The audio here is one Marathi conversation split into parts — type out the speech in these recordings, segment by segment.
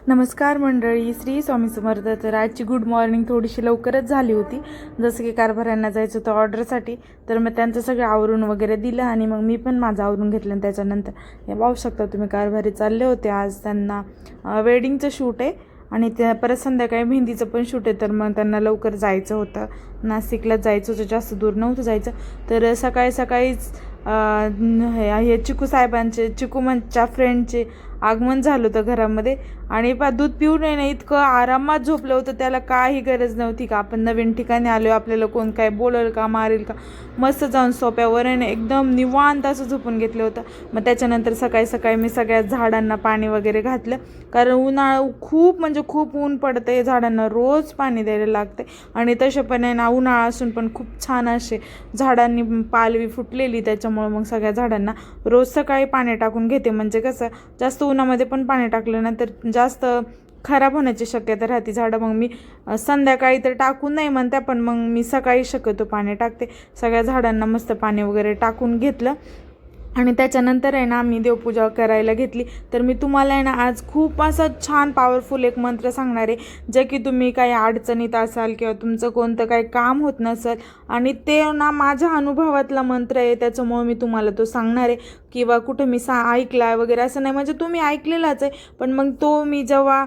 नमस्कार मंडळी, श्री स्वामी समर्थ. तर आजची गुड मॉर्निंग थोडीशी लवकरच झाली होती, जसं की कारभाऱ्यांना जायचं होतं ऑर्डरसाठी. तर मग त्यांचं सगळं आवरून वगैरे दिलं आणि मग मी पण माझं आवरून घेतलं. आणि त्याच्यानंतर हे पाहू शकता तुम्ही, कारभारी चालले होते. आज त्यांना वेडिंगचं शूट आहे आणि त्या परत संध्याकाळी मेहंदीचं पण शूट आहे. तर मग त्यांना लवकर जायचं होतं, नाशिकला जायचं होतं, जास्त दूर नव्हतं जायचं. तर सकाळी सकाळीच हे चिकू साहेबांचे, चिकूमनच्या फ्रेंडचे आगमन झालं होतं घरामध्ये. आणि दूध पिऊन आहे ना, इतकं आरामात झोपलं होतं, त्याला काही गरज नव्हती का आपण नवीन ठिकाणी आलो, आपल्याला कोण काय बोलेल का, मारेल का. मस्त जाऊन सोप्यावर आहे ना एकदम निवांत असं झोपून घेतलं होतं. मग त्याच्यानंतर सकाळी सकाळी मी सगळ्या झाडांना पाणी वगैरे घातलं, कारण उन्हाळा खूप म्हणजे खूप ऊन पडतं आहे, झाडांना रोज पाणी द्यायला लागते. आणि तसे पण आहे ना, उन्हाळा असून पण खूप छान असे झाडांनी पालवी फुटलेली, त्याच्यामुळं मग सगळ्या झाडांना रोज सकाळी पाणी टाकून घेते. म्हणजे कसं, जास्त उन्हामध्ये पण पाणी टाकलं ना तर जास्त खराब होण्याची शक्यता राहते झाडं. मग मी संध्याकाळी तर टाकून नाही म्हणते, पण मग मी सकाळी शक्यतो पाणी टाकते. सगळ्या झाडांना मस्त पाणी वगैरे टाकून घेतलं आणि त्याच्यानंतर आहे ना मी देवपूजा करायला घेतली. तर मी तुम्हाला आहे ना आज खूप असं छान पॉवरफुल एक मंत्र सांगणार आहे, जे की तुम्ही काही अडचणीत असाल किंवा तुमचं कोणतं काही काम होत नसेल आणि ते ना माझ्या अनुभवातला मंत्र आहे, त्याच्यामुळे मी तुम्हाला तो सांगणार आहे. किंवा कुठं मी ऐकला आहे वगैरे असं नाही, म्हणजे तुम्ही ऐकलेलाच आहे, पण मग तो मी जेव्हा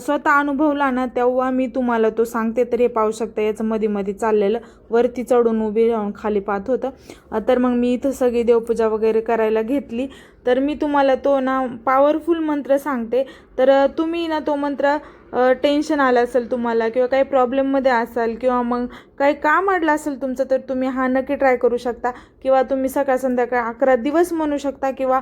स्वतः अनुभवला ना तेव्हा मी तुम्हाला तो सांगते. तर हे पाहू शकता, याचं मध्ये चाललेलं वरती चढून उभी राहून खाली पाहत होतं. तर मग मी इथं सगळी देवपूजा वगैरे करायला घेतली. तर मी तुम्हाला तो ना पॉवरफुल मंत्र सांगते. तर तुम्ही ना तो मंत्र टेन्शन आलं असेल तुम्हाला किंवा काही प्रॉब्लेममध्ये असाल किंवा मग काही काम अडलं असेल तुमचं, तर तुम्ही हा नक्की ट्राय करू शकता. किंवा तुम्ही सकाळ संध्याकाळ 11 दिवस म्हणू शकता. किंवा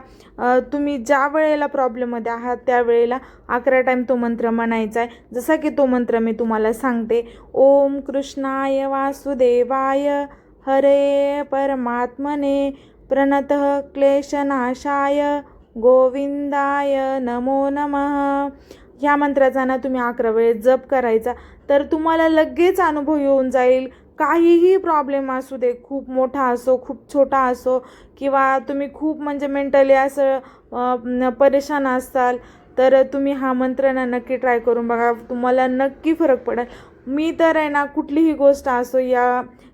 तुम्ही ज्या वेळेला प्रॉब्लेममध्ये आहात त्यावेळेला 11 टाईम तो मंत्र म्हणायचा आहे. जसा की तो मंत्र मी तुम्हाला सांगते. ओम कृष्णाय वासुदेवाय हरे परमात्मने प्रणतः क्लेशनाशाय गोविंदाय नमो नमः. ह्या मंत्राचा ना तुम्ही 11 वेळेस जप करायचा. तर तुम्हाला लगेच अनुभव येऊन जाईल. काहीही प्रॉब्लेम असू दे, खूप मोठा असो खूप छोटा असो, किंवा तुम्ही खूप म्हणजे मेंटली असं परेशान असाल, तर तुम्ही हा मंत्र ना नक्की ट्राय करून बघा, तुम्हाला नक्की फरक पडेल. मी तर आहे ना कुठलीही गोष्ट असो,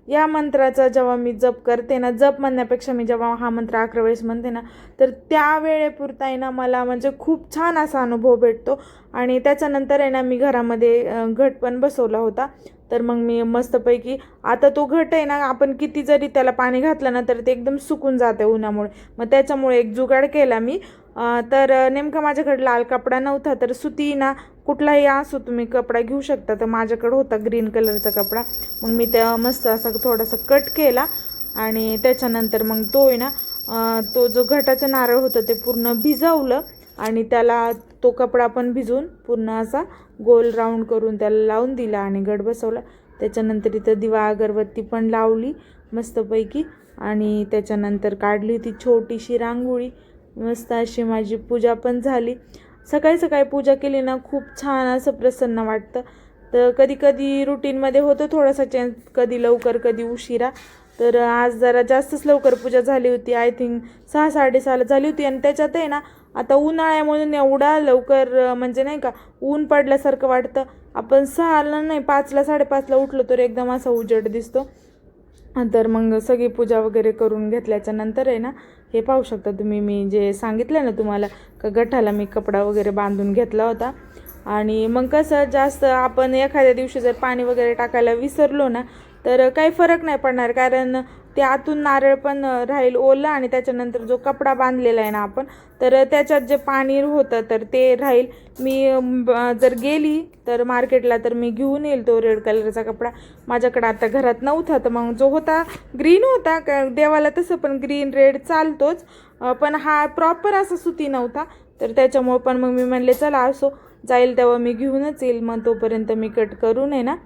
या मंत्राचा जेव्हा मी जप करते ना, जप म्हणण्यापेक्षा मी जेव्हा हा मंत्र 11 वेळेस म्हणते ना, तर त्या वेळेपुरता आहे ना मला म्हणजे खूप छान असा अनुभव भेटतो. आणि त्याच्यानंतर आहे ना मी घरामध्ये घट पण बसवला होता. तर मग मी मस्तपैकी, आता तो घट आहे ना, आपण किती जरी त्याला पाणी घातलं ना तर ते एकदम सुकून जाते उन्हामुळे. मग त्याच्यामुळे एक जुगाड केला मी. तर नेमका माझ्याकडे लाल कपडा नव्हता, तर सुती ना कुठलाही असो तुम्ही कपडा घेऊ शकता. तर माझ्याकडे होता ग्रीन कलरचा कपडा. मग मी त्या मस्त असा थोडासा कट केला आणि त्याच्यानंतर मग तो आहे ना तो जो घटाचं नारळ होतं ते पूर्ण भिजवलं आणि त्याला तो कपडा पण भिजवून पूर्ण असा गोल राऊंड करून त्याला लावून दिला आणि घट बसवला. त्याच्यानंतर इथं दिवा अगरबत्ती पण लावली मस्तपैकी आणि त्याच्यानंतर काढली होती छोटीशी रांगोळी. मस्त अशी माझी पूजा पण झाली. सकाळी सकाळी पूजा केली ना खूप छान असं प्रसन्न वाटतं. तर कधी कधी रुटीनमध्ये होतं थोडासा चेंज, कधी लवकर कधी उशिरा. तर आज जरा जास्तच लवकर पूजा झाली होती. आय थिंक 6-6:30 झाली होती. आणि त्याच्यात आहे ना आता उन्हाळ्यामधून एवढा लवकर म्हणजे नाही का ऊन पडल्यासारखं वाटतं. आपण 6ला नाही 5ला 5:30ला उठलो तर एकदम असा उजेड दिसतो. तर मग सगळी पूजा वगैरे करून घेतल्याच्या नंतर आहे ना, हे पाहू शकता तुम्ही, मी जे सांगितलं ना तुम्हाला का गठाला मी कपडा वगैरे बांधून घेतला होता. आणि मग कसं जास्त आपण एखाद्या दिवशी जर पाणी वगैरे टाकायला विसरलो ना तर काही फरक नाही पडणार, कारण ते आतून नारळ पण राहील ओलं आणि त्याच्यानंतर जो कपडा बांधलेला आहे ना आपण, तर त्याच्यात जे पाणी होतं तर ते राहील. मी जर गेली तर मार्केटला तर मी घेऊन येईल तो रेड कलरचा कपडा. माझ्याकडे आता घरात नव्हता, तर मग जो होता ग्रीन होता. देवाला तसं पण ग्रीन रेड चालतोच, पण हा प्रॉपर असा सुती नव्हता. तर त्याच्यामुळे पण मग मी म्हणले चला असो, जाईल तेव्हा मी घेऊनच येईल. मग तोपर्यंत मी कट करून आहे ना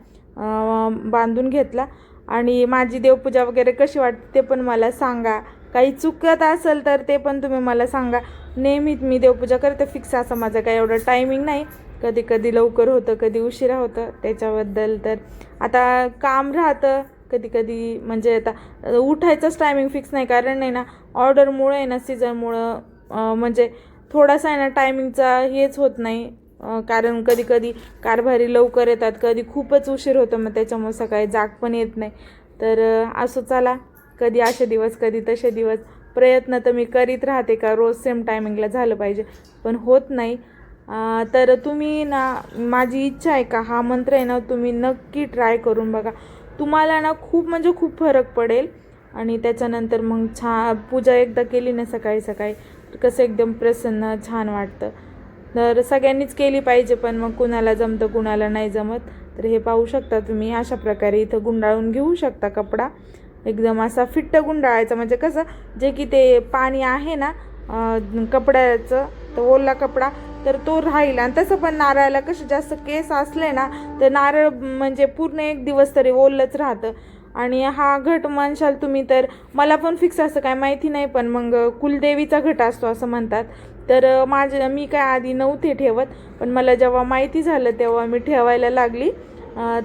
बांधून घेतला. आणि माझी देवपूजा वगैरे कशी वाटते ते पण मला सांगा. काही चुकत असेल तर ते पण तुम्ही मला सांगा. नेहमीच मी देवपूजा करते, फिक्स असं माझं काही एवढं टायमिंग नाही. कधी कधी लवकर होतं, कधी उशिरा होतं. त्याच्याबद्दल तर आता काम राहतं कधी कधी, म्हणजे आता उठायचंच टायमिंग फिक्स नाही, कारण नाही ना ऑर्डरमुळे आहे ना सीझनमुळं म्हणजे थोडासा आहे ना टायमिंगचा हेच होत नाही, कारण कधी कधी कारभारी लवकर येतात, कधी खूपच उशीर होतो, मग त्याच्यामुळे सकाळी जाग पण येत नाही. तर असं चला, कधी असे दिवस कधी तसे दिवस. प्रयत्न तर मी करीत राहते का रोज सेम टायमिंगला झालं पाहिजे, पण होत नाही. तर तुम्ही ना, माझी इच्छा आहे का हा मंत्र आहे ना तुम्ही नक्की ट्राय करून बघा. तुम्हाला ना खूप म्हणजे खूप फरक पडेल. आणि त्याच्यानंतर मग पूजा एकदा केली ना सकाळी सकाळी तर कसं एकदम प्रसन्न छान वाटतं. तर सगळ्यांनीच केली पाहिजे, पण मग कुणाला जमतं कुणाला नाही जमत. तर हे पाहू शकता तुम्ही, अशा प्रकारे इथं गुंडाळून घेऊ शकता कपडा. एकदम असा फिट्ट गुंडाळायचा, म्हणजे कसं जे की ते पाणी आहे ना कपड्याचं, तर ओला कपडा तर तो राहील. आणि तसं पण नारळाला कसं जास्त केस असले ना तर नारळ म्हणजे पूर्ण एक दिवस तरी ओलच राहतं. आणि हा घट म्हणशाल तुम्ही तर मला पण फिक्स असं काय माहिती नाही, पण मग कुलदेवीचा घट असतो असं म्हणतात. तर मी काय आधी नव्हते ठेवत, पण मला जेव्हा माहिती झालं तेव्हा मी ठेवायला लागली.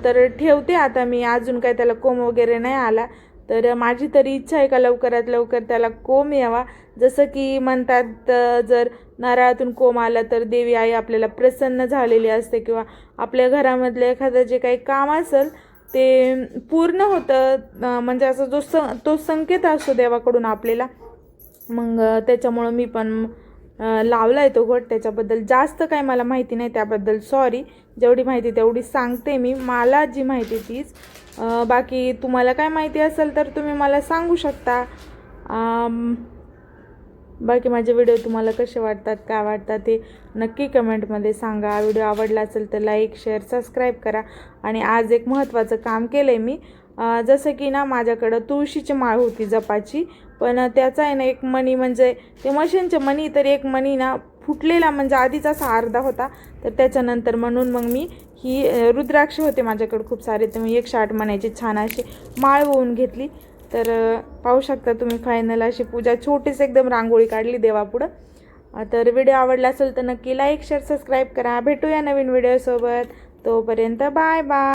तर ठेवते आता मी. अजून काय त्याला कोंब वगैरे नाही आला, तर माझी तरी इच्छा आहे का लवकरात लवकर त्याला कोंब यावा. जसं की म्हणतात जर नारळातून कोंब आला तर देवी आई आपल्याला प्रसन्न झालेली असते, किंवा आपल्या घरामधलं एखादं जे काही काम असेल ते पूर्ण होतं. म्हणजे असं तो संकेत असतो देवाकडून आपल्याला. मग त्याच्यामुळं मी पण लावला आहे तो घट. त्याच्याबद्दल जास्त काय मला माहिती नाही, त्याबद्दल सॉरी. जेवढी माहिती तेवढी सांगते मी, मला जी माहिती तीच. बाकी तुम्हाला काय माहिती असेल तर तुम्ही मला सांगू शकता. बाकी माझे व्हिडिओ तुम्हाला कसे वाटतात, काय वाटतात ते नक्की कमेंटमध्ये सांगा. व्हिडिओ आवडला असेल तर लाईक शेअर सबस्क्राईब करा. आणि आज एक महत्त्वाचं काम केलं आहे मी. जसं की ना माझ्याकडं तुळशीची माळ होती जपाची, पण त्याचा आहे ना एक मणी, म्हणजे ते मशीनचे मणी, तर एक मणी ना फुटलेला, म्हणजे आधीच असा अर्धा होता. तर त्याच्यानंतर म्हणून मग मी ही रुद्राक्ष होते माझ्याकडे खूप सारे, तर मी 108 मण्याची छान अशी माळ होऊन घेतली. तर पाहू शकता तुम्ही, फायनल अशी पूजा छोटीच एकदम रांगोळी काढली देवापुढं. तर व्हिडिओ आवडला असेल तर नक्की लाईक शेअर सबस्क्राईब करा. भेटूया नवीन व्हिडिओसोबत. तोपर्यंत बाय बाय.